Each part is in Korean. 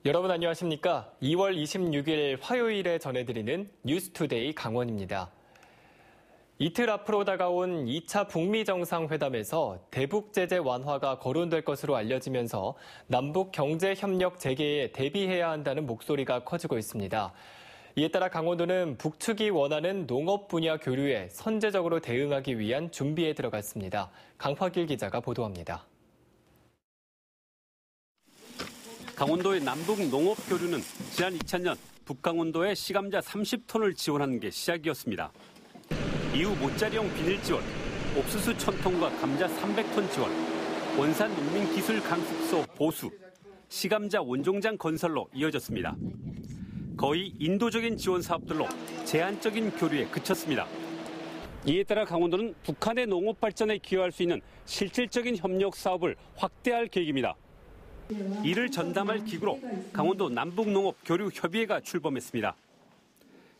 여러분 안녕하십니까? 2월 26일 화요일에 전해드리는 뉴스투데이 강원입니다. 이틀 앞으로 다가온 2차 북미 정상회담에서 대북 제재 완화가 거론될 것으로 알려지면서 남북 경제 협력 재개에 대비해야 한다는 목소리가 커지고 있습니다. 이에 따라 강원도는 북측이 원하는 농업 분야 교류에 선제적으로 대응하기 위한 준비에 들어갔습니다. 강화길 기자가 보도합니다. 강원도의 남북 농업 교류는 지난 2000년 북강원도에 시감자 30톤을 지원하는 게 시작이었습니다. 이후 모짜리용 비닐 지원, 옥수수 1000톤과 감자 300톤 지원, 원산 농민기술 강습소 보수, 시감자 원종장 건설로 이어졌습니다. 거의 인도적인 지원 사업들로 제한적인 교류에 그쳤습니다. 이에 따라 강원도는 북한의 농업 발전에 기여할 수 있는 실질적인 협력 사업을 확대할 계획입니다. 이를 전담할 기구로 강원도 남북농업교류협의회가 출범했습니다.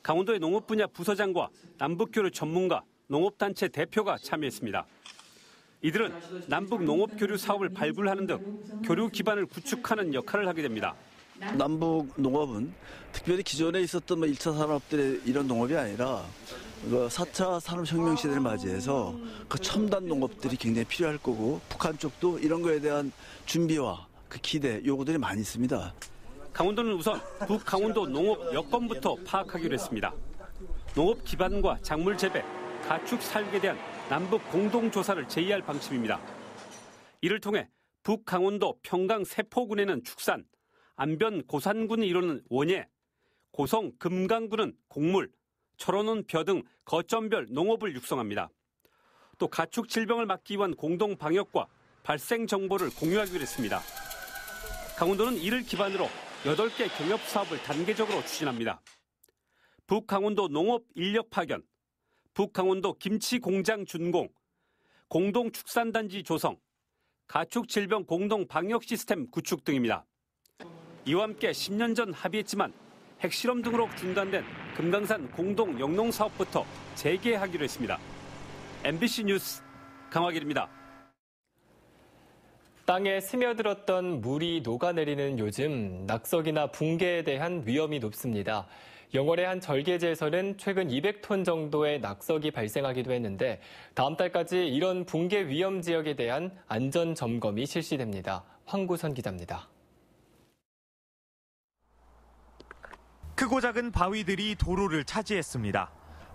강원도의 농업 분야 부서장과 남북교류 전문가, 농업단체 대표가 참여했습니다. 이들은 남북농업교류 사업을 발굴하는 등 교류 기반을 구축하는 역할을 하게 됩니다. 남북농업은 특별히 기존에 있었던 1차 산업들의 이런 농업이 아니라 4차 산업혁명 시대를 맞이해서 그 첨단 농업들이 굉장히 필요할 거고 북한 쪽도 이런 거에 대한 준비와 그 기대, 요구들이 많이 있습니다. 강원도는 우선 북강원도 농업 여건부터 파악하기로 했습니다. 농업 기반과 작물 재배, 가축 사육에 대한 남북 공동조사를 제의할 방침입니다. 이를 통해 북강원도 평강 세포군에는 축산, 안변 고산군이 이루는 원예, 고성 금강군은 곡물, 철원은 벼 등 거점별 농업을 육성합니다. 또 가축 질병을 막기 위한 공동 방역과 발생 정보를 공유하기로 했습니다. 강원도는 이를 기반으로 8개 경협 사업을 단계적으로 추진합니다. 북강원도 농업 인력 파견, 북강원도 김치 공장 준공, 공동 축산단지 조성, 가축 질병 공동 방역 시스템 구축 등입니다. 이와 함께 10년 전 합의했지만 핵실험 등으로 중단된 금강산 공동 영농 사업부터 재개하기로 했습니다. MBC 뉴스 강화길입니다. 땅에 스며들었던 물이 녹아내리는 요즘 낙석이나 붕괴에 대한 위험이 높습니다. 영월의 한 절개지에서는 최근 200톤 정도의 낙석이 발생하기도 했는데 다음 달까지 이런 붕괴 위험 지역에 대한 안전 점검이 실시됩니다. 황구선 기자입니다. 크고 작은 바위들이 도로를 차지했습니다.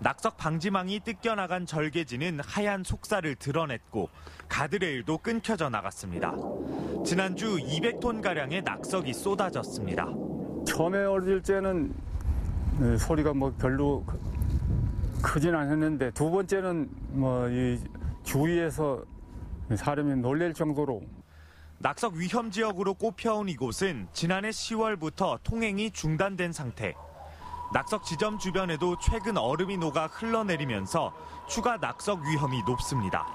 낙석 방지망이 뜯겨나간 절개지는 하얀 속살을 드러냈고 가드레일도 끊겨져 나갔습니다. 지난주 200톤가량의 낙석이 쏟아졌습니다. 처음에 어릴 때는 소리가 별로 크진 않았는데 두 번째는 이 주위에서 사람이 놀랄 정도로. 낙석 위험 지역으로 꼽혀온 이곳은 지난해 10월부터 통행이 중단된 상태. 낙석 지점 주변에도 최근 얼음이 녹아 흘러내리면서 추가 낙석 위험이 높습니다.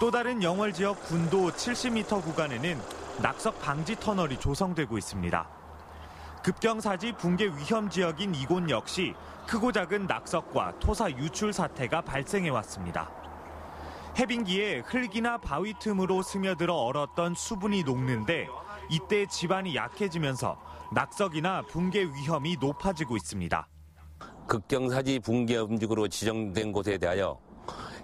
또 다른 영월 지역 군도 70m 구간에는 낙석 방지 터널이 조성되고 있습니다. 급경사지 붕괴 위험 지역인 이곳 역시 크고 작은 낙석과 토사 유출 사태가 발생해왔습니다. 해빙기에 흙이나 바위 틈으로 스며들어 얼었던 수분이 녹는데 이때 지반이 약해지면서 낙석이나 붕괴 위험이 높아지고 있습니다. 급경사지 붕괴 음지구로 지정된 곳에 대하여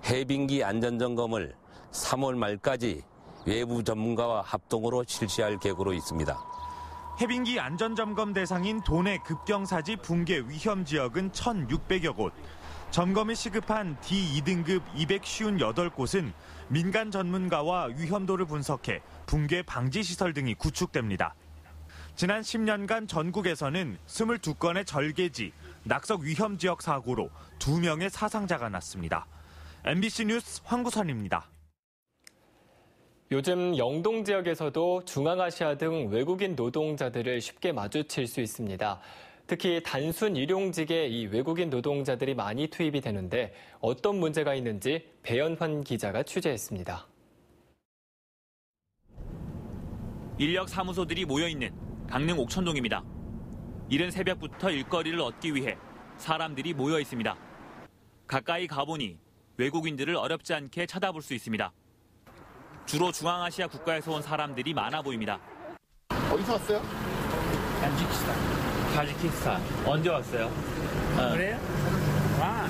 해빙기 안전점검을 3월 말까지 외부 전문가와 합동으로 실시할 계획으로 있습니다. 해빙기 안전점검 대상인 도내 급경사지 붕괴 위험 지역은 1,600여 곳. 점검이 시급한 D2등급 258곳은 민간 전문가와 위험도를 분석해 붕괴 방지 시설 등이 구축됩니다. 지난 10년간 전국에서는 22건의 절개지, 낙석 위험 지역 사고로 2명의 사상자가 났습니다. MBC 뉴스 황구선입니다. 요즘 영동 지역에서도 중앙아시아 등 외국인 노동자들을 쉽게 마주칠 수 있습니다. 특히 단순 일용직에 이 외국인 노동자들이 많이 투입이 되는데 어떤 문제가 있는지 배연환 기자가 취재했습니다. 인력 사무소들이 모여있는 강릉 옥천동입니다. 이른 새벽부터 일거리를 얻기 위해 사람들이 모여 있습니다. 가까이 가보니 외국인들을 어렵지 않게 찾아볼 수 있습니다. 주로 중앙아시아 국가에서 온 사람들이 많아 보입니다. 어디서 왔어요? 타지키스탄. 언제 왔어요? 그래요? 와.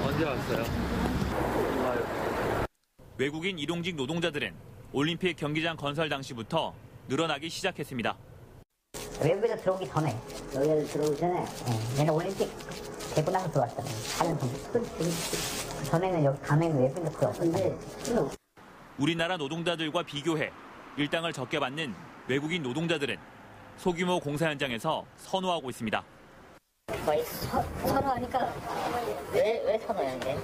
언제 왔어요? 외국인 일용직 노동자들은 올림픽 경기장 건설 당시부터 늘어나기 시작했습니다. 외국에서 들어오기 전에, 여기에 들어오기 전에, 얘는 올림픽 되고 나서 들어왔잖아요. 4년 전부터. 그 전에는 여기 가면 외국인도 거의 없었는데. 우리나라 노동자들과 비교해 일당을 적게 받는 외국인 노동자들은 소규모 공사 현장에서 선호하고 있습니다. 거의 선호하니까 왜 선호하는데?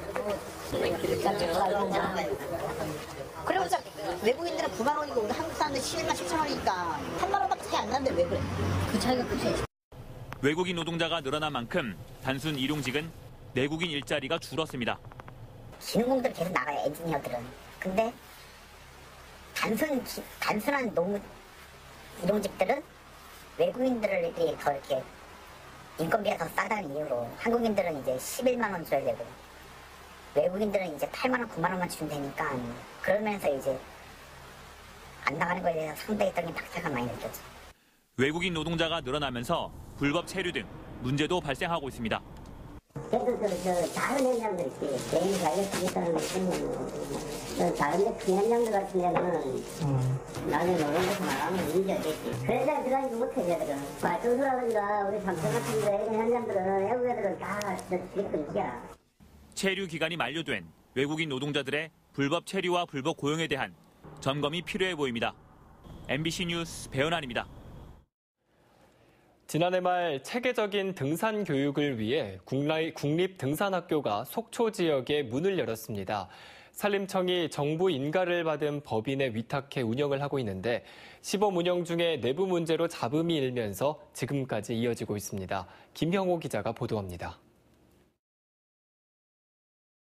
그래서 외국인들은 9만 원이고 우리 한국 사람들 11만 7천 원이니까 3만 원밖에 차이 안 나는데 왜 그래? 그 차이가 끝이에요. 외국인 노동자가 늘어난 만큼 단순 일용직은 내국인 일자리가 줄었습니다. 기능공들 계속 나가요, 엔지니어들은. 근데 단순한 일용직들은 외국인들을 더 이렇게 인건비가 더 싸다는 이유로 한국인들은 이제 11만 원 줘야 되고 외국인들은 이제 8만 원, 9만 원만 주면 되니까 그러면서 이제 안 나가는 거에 대해서 상대적인 박차가 많이 느껴져. 외국인 노동자가 늘어나면서 불법 체류 등 문제도 발생하고 있습니다. 그래도 다른 현장들 있지. 개인 자격증 있다는 다른 데 큰 현장들 같은 데는 나중에 노는 데서 나가면 문제가 되지. 그래서 들어가지 못해, 걔들은. 말투수라든가 우리 삼성 같은 데 이런 현장들은 외국 애들은 다 지금 체류 기간이 만료된 외국인 노동자들의 불법 체류와 불법 고용에 대한 점검이 필요해 보입니다. MBC 뉴스 배은환입니다. 지난해 말 체계적인 등산 교육을 위해 국립등산학교가 속초 지역에 문을 열었습니다. 산림청이 정부 인가를 받은 법인에 위탁해 운영을 하고 있는데 시범 운영 중에 내부 문제로 잡음이 일면서 지금까지 이어지고 있습니다. 김형호 기자가 보도합니다.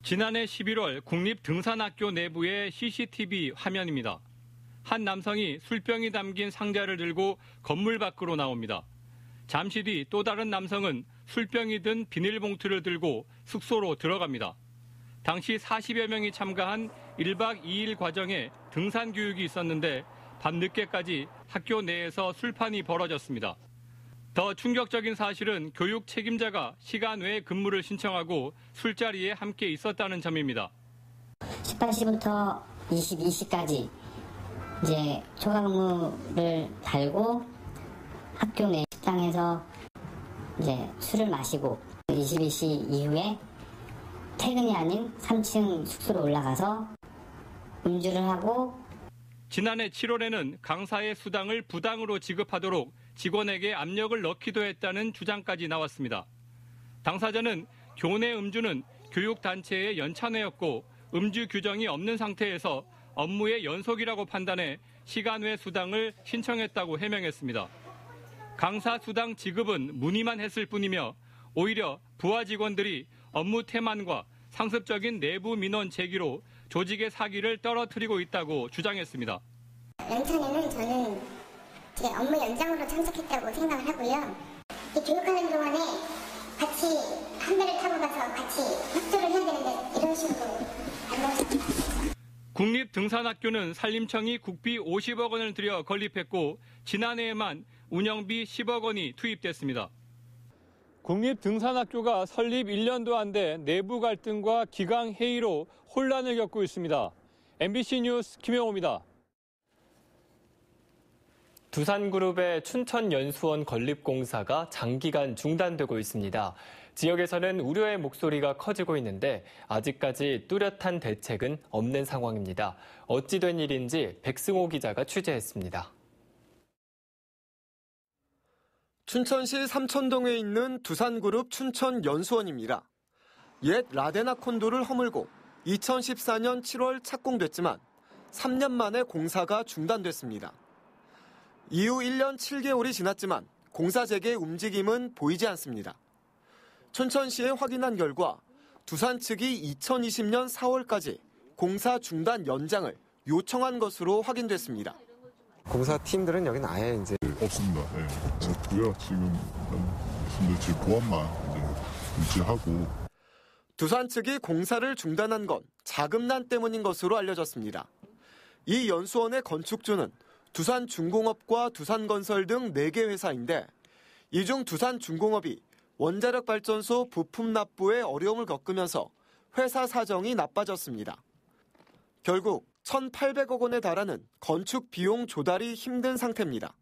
지난해 11월 국립등산학교 내부의 CCTV 화면입니다. 한 남성이 술병이 담긴 상자를 들고 건물 밖으로 나옵니다. 잠시 뒤 또 다른 남성은 술병이 든 비닐봉투를 들고 숙소로 들어갑니다. 당시 40여 명이 참가한 1박 2일 과정에 등산 교육이 있었는데 밤늦게까지 학교 내에서 술판이 벌어졌습니다. 더 충격적인 사실은 교육 책임자가 시간 외 근무를 신청하고 술자리에 함께 있었다는 점입니다. 18시부터 22시까지 이제 초과 근무를 달고 학교 내 식당에서 이제 술을 마시고 22시 이후에 퇴근이 아닌 3층 숙소로 올라가서 음주를 하고 지난해 7월에는 강사의 수당을 부당으로 지급하도록 직원에게 압력을 넣기도 했다는 주장까지 나왔습니다. 당사자는 교내 음주는 교육단체의 연찬회였고 음주 규정이 없는 상태에서 업무의 연속이라고 판단해 시간 외 수당을 신청했다고 해명했습니다. 강사 수당 지급은 문의만 했을 뿐이며 오히려 부하 직원들이 업무 태만과 상습적인 내부 민원 제기로 조직의 사기를 떨어뜨리고 있다고 주장했습니다. 연찬에는 저는 제 업무 연장으로 참석했다고 생각을 하고요. 교육하는 동안에 같이 한 배를 타고 가서 같이 협조를 해야 되는데 이런 식으로 안 되죠. 국립등산학교는 산림청이 국비 50억 원을 들여 건립했고 지난해에만 운영비 10억 원이 투입됐습니다. 국립등산학교가 설립 1년도 안 돼 내부 갈등과 기강 회의로 혼란을 겪고 있습니다. MBC 뉴스 김영호입니다. 두산그룹의 춘천연수원 건립공사가 장기간 중단되고 있습니다. 지역에서는 우려의 목소리가 커지고 있는데 아직까지 뚜렷한 대책은 없는 상황입니다. 어찌 된 일인지 백승호 기자가 취재했습니다. 춘천시 삼천동에 있는 두산그룹 춘천연수원입니다. 옛 라데나 콘도를 허물고 2014년 7월 착공됐지만 3년 만에 공사가 중단됐습니다. 이후 1년 7개월이 지났지만 공사 재개 움직임은 보이지 않습니다. 춘천시에 확인한 결과 두산 측이 2020년 4월까지 공사 중단 연장을 요청한 것으로 확인됐습니다. 공사팀들은 여기는 아예 이제 없습니다. 네. 없고요. 지금 보안만 유지하고. 두산 측이 공사를 중단한 건 자금난 때문인 것으로 알려졌습니다. 이 연수원의 건축주는 두산중공업과 두산건설 등 4개 회사인데 이 중 두산중공업이 원자력 발전소 부품 납부에 어려움을 겪으면서 회사 사정이 나빠졌습니다. 결국 1,800억 원에 달하는 건축 비용 조달이 힘든 상태입니다.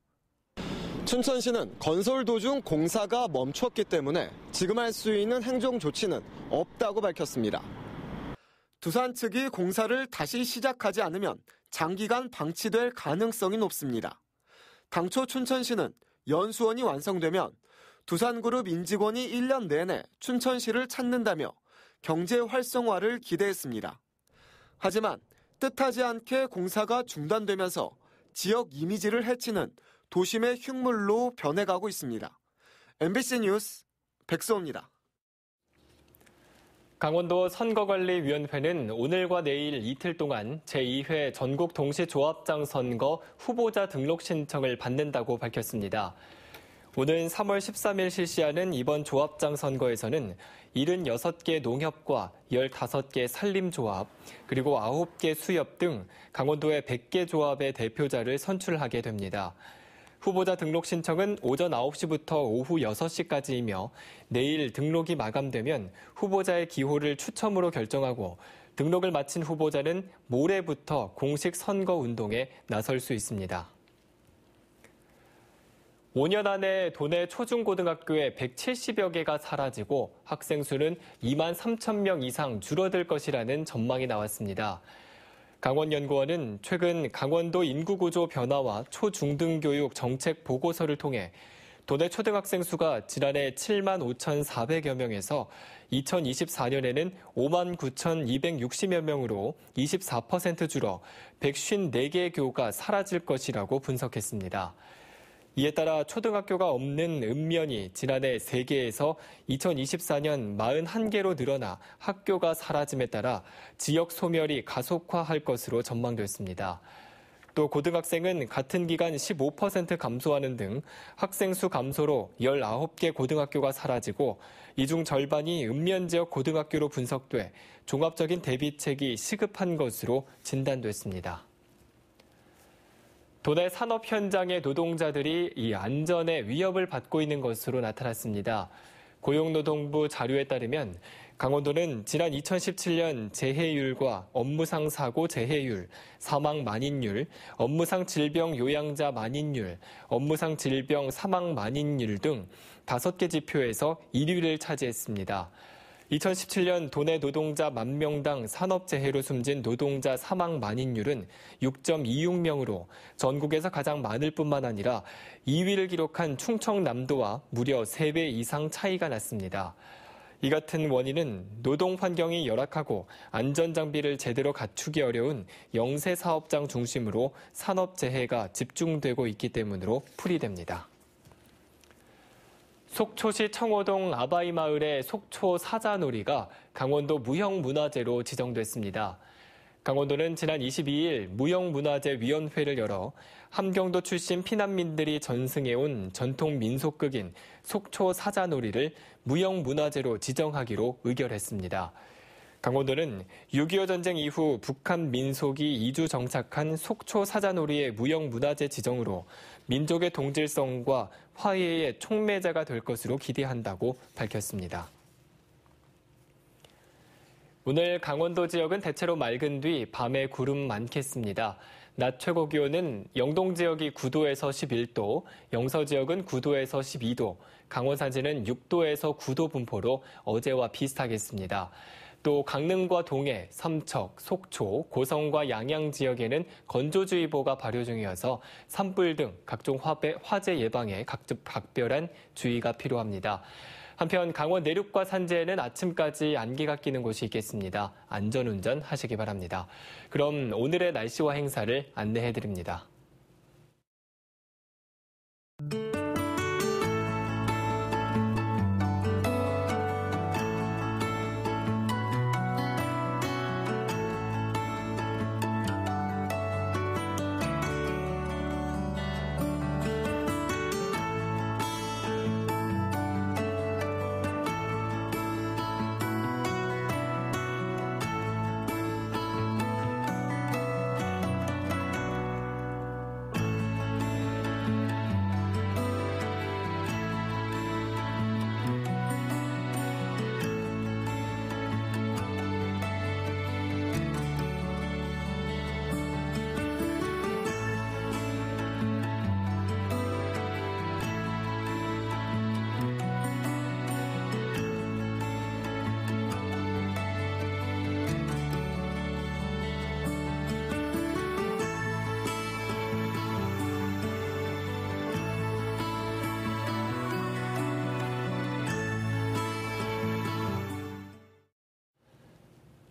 춘천시는 건설 도중 공사가 멈췄기 때문에 지금 할 수 있는 행정 조치는 없다고 밝혔습니다. 두산 측이 공사를 다시 시작하지 않으면 장기간 방치될 가능성이 높습니다. 당초 춘천시는 연수원이 완성되면 두산그룹 임직원이 1년 내내 춘천시를 찾는다며 경제 활성화를 기대했습니다. 하지만 뜻하지 않게 공사가 중단되면서 지역 이미지를 해치는 도심의 흉물로 변해가고 있습니다. MBC 뉴스 백서호입니다. 강원도 선거관리위원회는 오늘과 내일 이틀 동안 제2회 전국 동시조합장 선거 후보자 등록 신청을 받는다고 밝혔습니다. 오는 3월 13일 실시하는 이번 조합장 선거에서는 76개 농협과 15개 산림조합, 그리고 9개 수협 등 강원도의 100개 조합의 대표자를 선출하게 됩니다. 후보자 등록 신청은 오전 9시부터 오후 6시까지이며 내일 등록이 마감되면 후보자의 기호를 추첨으로 결정하고 등록을 마친 후보자는 모레부터 공식 선거운동에 나설 수 있습니다. 5년 안에 도내 초중고등학교에 170여 개가 사라지고 학생 수는 2만 3천 명 이상 줄어들 것이라는 전망이 나왔습니다. 강원연구원은 최근 강원도 인구구조 변화와 초중등교육 정책 보고서를 통해 도내 초등학생 수가 지난해 7만 5,400여 명에서 2024년에는 5만 9,260여 명으로 24% 줄어 154개 교가 사라질 것이라고 분석했습니다. 이에 따라 초등학교가 없는 읍면이 지난해 3개에서 2024년 41개로 늘어나 학교가 사라짐에 따라 지역 소멸이 가속화할 것으로 전망됐습니다. 또 고등학생은 같은 기간 15% 감소하는 등 학생 수 감소로 19개 고등학교가 사라지고 이 중 절반이 읍면 지역 고등학교로 분석돼 종합적인 대비책이 시급한 것으로 진단됐습니다. 도내 산업 현장의 노동자들이 이 안전에 위협을 받고 있는 것으로 나타났습니다. 고용노동부 자료에 따르면 강원도는 지난 2017년 재해율과 업무상 사고 재해율, 사망 만인율, 업무상 질병 요양자 만인율, 업무상 질병 사망 만인율 등 5개 지표에서 1위를 차지했습니다. 2017년 도내 노동자 만 명당 산업재해로 숨진 노동자 사망 만인율은 6.26명으로 전국에서 가장 많을 뿐만 아니라 2위를 기록한 충청남도와 무려 3배 이상 차이가 났습니다. 이 같은 원인은 노동 환경이 열악하고 안전장비를 제대로 갖추기 어려운 영세 사업장 중심으로 산업재해가 집중되고 있기 때문으로 풀이됩니다. 속초시 청호동 아바이 마을의 속초 사자놀이가 강원도 무형문화재로 지정됐습니다. 강원도는 지난 22일 무형문화재위원회를 열어 함경도 출신 피난민들이 전승해온 전통 민속극인 속초 사자놀이를 무형문화재로 지정하기로 의결했습니다. 강원도는 6.25 전쟁 이후 북한 민속이 이주 정착한 속초 사자놀이의 무형문화재 지정으로 민족의 동질성과 화해의 촉매자가 될 것으로 기대한다고 밝혔습니다. 오늘 강원도 지역은 대체로 맑은 뒤 밤에 구름 많겠습니다. 낮 최고 기온은 영동 지역이 9도에서 11도, 영서 지역은 9도에서 12도, 강원 산지는 6도에서 9도 분포로 어제와 비슷하겠습니다. 또 강릉과 동해, 삼척, 속초, 고성과 양양 지역에는 건조주의보가 발효 중이어서 산불 등 각종 화재 예방에 각별한 주의가 필요합니다. 한편 강원 내륙과 산지에는 아침까지 안개가 끼는 곳이 있겠습니다. 안전운전 하시기 바랍니다. 그럼 오늘의 날씨와 행사를 안내해드립니다.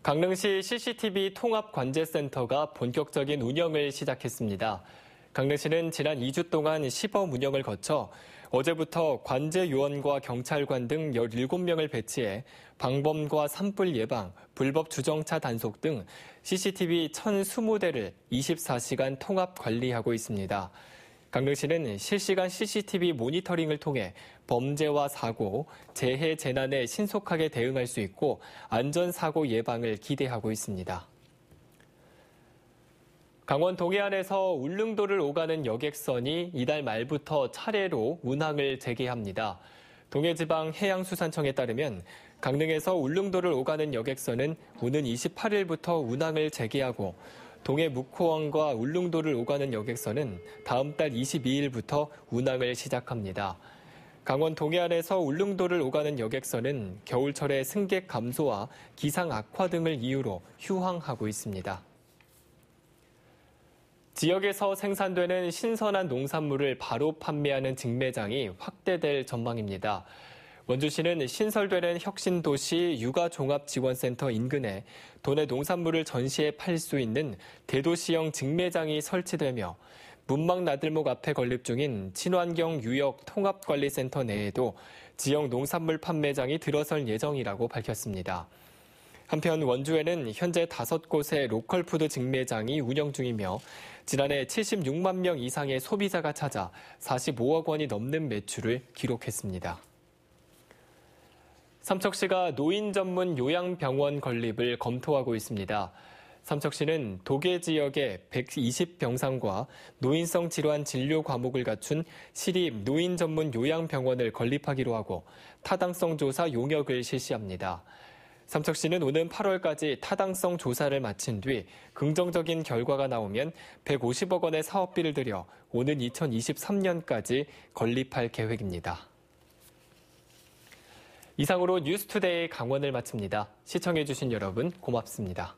강릉시 CCTV 통합관제센터가 본격적인 운영을 시작했습니다. 강릉시는 지난 2주 동안 시범 운영을 거쳐 어제부터 관제 요원과 경찰관 등 17명을 배치해 방범과 산불 예방, 불법 주정차 단속 등 CCTV 1,020대를 24시간 통합 관리하고 있습니다. 강릉시는 실시간 CCTV 모니터링을 통해 범죄와 사고, 재해, 재난에 신속하게 대응할 수 있고 안전사고 예방을 기대하고 있습니다. 강원 동해안에서 울릉도를 오가는 여객선이 이달 말부터 차례로 운항을 재개합니다. 동해지방해양수산청에 따르면 강릉에서 울릉도를 오가는 여객선은 오는 28일부터 운항을 재개하고 동해 묵호원과 울릉도를 오가는 여객선은 다음 달 22일부터 운항을 시작합니다. 강원 동해안에서 울릉도를 오가는 여객선은 겨울철의 승객 감소와 기상 악화 등을 이유로 휴항하고 있습니다. 지역에서 생산되는 신선한 농산물을 바로 판매하는 직매장이 확대될 전망입니다. 원주시는 신설되는 혁신도시 육아종합지원센터 인근에 도내 농산물을 전시해 팔 수 있는 대도시형 직매장이 설치되며 문막나들목 앞에 건립 중인 친환경 유역 통합관리센터 내에도 지역 농산물 판매장이 들어설 예정이라고 밝혔습니다. 한편 원주에는 현재 5곳의 로컬푸드 직매장이 운영 중이며 지난해 76만 명 이상의 소비자가 찾아 45억 원이 넘는 매출을 기록했습니다. 삼척시가 노인 전문 요양병원 건립을 검토하고 있습니다. 삼척시는 도계 지역에 120병상과 노인성 질환 진료 과목을 갖춘 시립 노인 전문 요양병원을 건립하기로 하고 타당성 조사 용역을 실시합니다. 삼척시는 오는 8월까지 타당성 조사를 마친 뒤 긍정적인 결과가 나오면 150억 원의 사업비를 들여 오는 2023년까지 건립할 계획입니다. 이상으로 뉴스투데이 강원을 마칩니다. 시청해주신 여러분 고맙습니다.